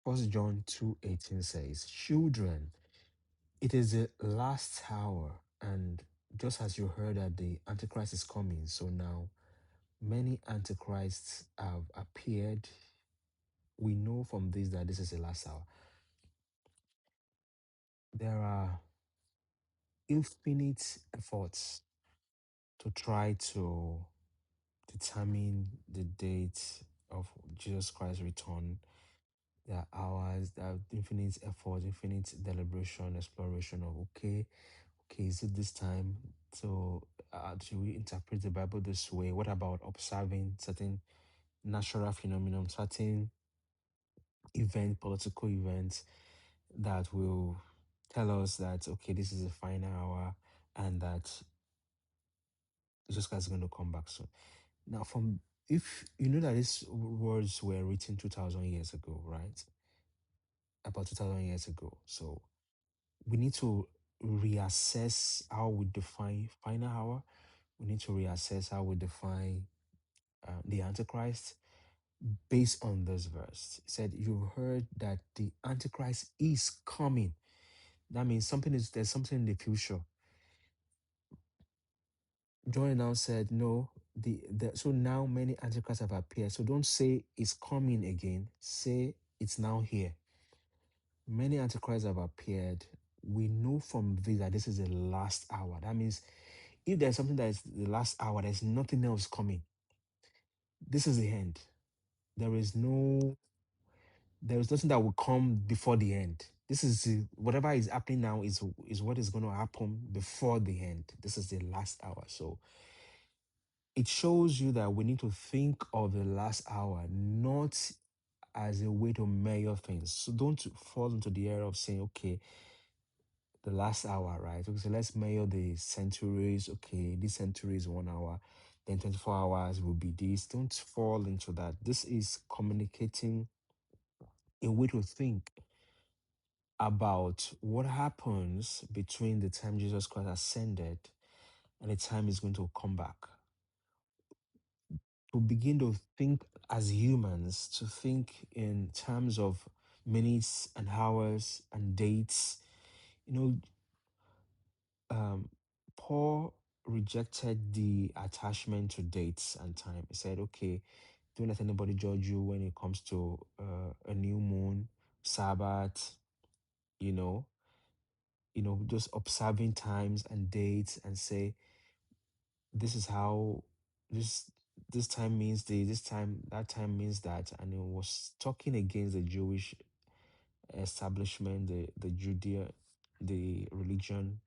First John 2:18 says, "Children, it is the last hour, and just as you heard that the Antichrist is coming, so now many Antichrists have appeared. We know from this that this is the last hour. There are infinite efforts to try to determine the date of Jesus Christ's return. There are hours, there are infinite effort, infinite deliberation, exploration of okay, is it this time? So should we interpret the Bible this way? What about observing certain natural phenomenon, certain political events that will tell us that okay, this is the final hour and that Jesus Christ is going to come back soon. Now, from if you know that these words were written 2,000 years ago, right? About 2,000 years ago. So we need to reassess how we define final hour. We need to reassess how we define the Antichrist based on this verse. It said, "You heard that the Antichrist is coming." That means there's something in the future. John now said, "No, so now many Antichrists have appeared. So don't say it's coming again. Say it's now here. Many Antichrists have appeared. We know from this that this is the last hour. That means if there's something that is the last hour, there's nothing else coming. This is the end. There is no, there is nothing that will come before the end. This is whatever is happening now is what is going to happen before the end. This is the last hour. So it shows you that we need to think of the last hour not as a way to measure things. So don't fall into the error of saying, okay, the last hour, right? Okay, so let's measure the centuries. Okay, this century is 1 hour, then 24 hours will be this. Don't fall into that. This is communicating a way to think about what happens between the time Jesus Christ ascended and the time he's going to come back. To begin to think as humans, to think in terms of minutes and hours and dates. You know, Paul rejected the attachment to dates and time. He said, okay, don't let anybody judge you when it comes to a new moon, Sabbath, you know, just observing times and dates and say, this is how this this time means this time, that time means that. And it was talking against the Jewish establishment, the Judea, the religion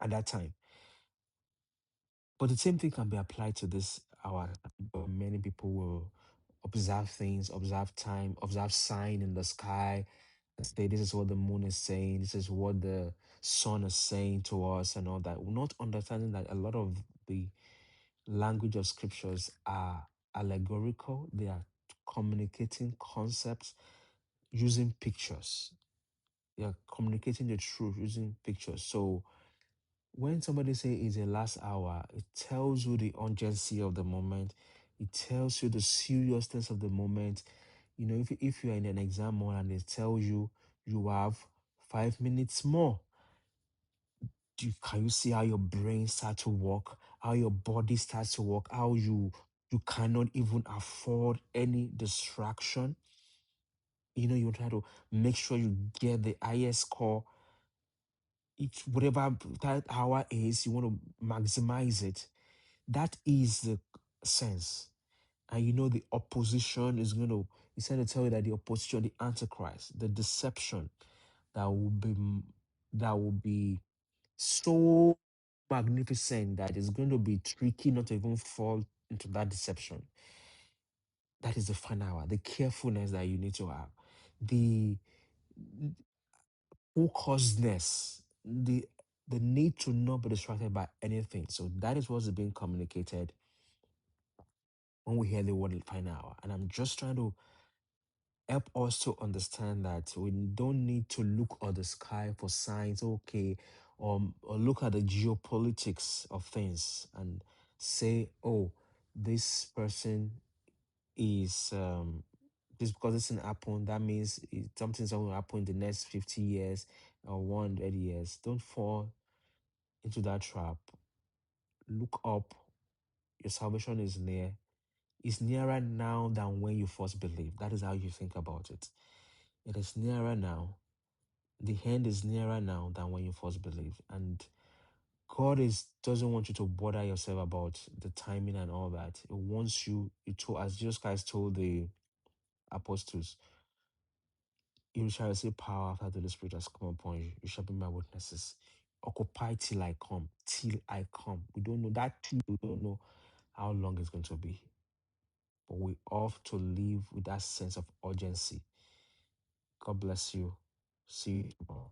at that time. But the same thing can be applied to this hour. But many people will observe things, observe time, observe sign in the sky, and say this is what the moon is saying, this is what the sun is saying to us, and all that. Not understanding that a lot of the language of scriptures are allegorical. They are communicating concepts using pictures. They are communicating the truth using pictures. So when somebody say it's a last hour, it tells you the urgency of the moment. It tells you the seriousness of the moment. If you're in an exam hall and they tell you you have 5 minutes more, can you see how your brain starts to work, how your body starts to work, how you cannot even afford any distraction. You try to make sure you get the highest score. Each whatever that hour is, you want to maximize it. That is the sense. And the opposition is going to, he's trying to tell you that the opposition, the antichrist, the deception that will be so magnificent that it's going to be tricky not to even fall into that deception. That is the final hour, the carefulness that you need to have, the focusedness, the need to not be distracted by anything. So that is what's being communicated when we hear the word final hour. And I'm just trying to help us to understand that we don't need to look at the sky for signs, okay, or look at the geopolitics of things and say, oh, this person is just because this thing happened, that means something's going to happen in the next 50 years or 100 years. Don't fall into that trap. Look up. Your salvation is near. It's nearer now than when you first believed. That is how you think about it. It is nearer now. The end is nearer now than when you first believed. And God is doesn't want you to bother yourself about the timing and all that. It wants you, as Jesus Christ told the apostles, you shall receive power after the Holy Spirit has come upon you. You shall be my witnesses. Occupy till I come. Till I come. We don't know that till, we don't know how long it's going to be. But we ought to live with that sense of urgency. God bless you. See you tomorrow.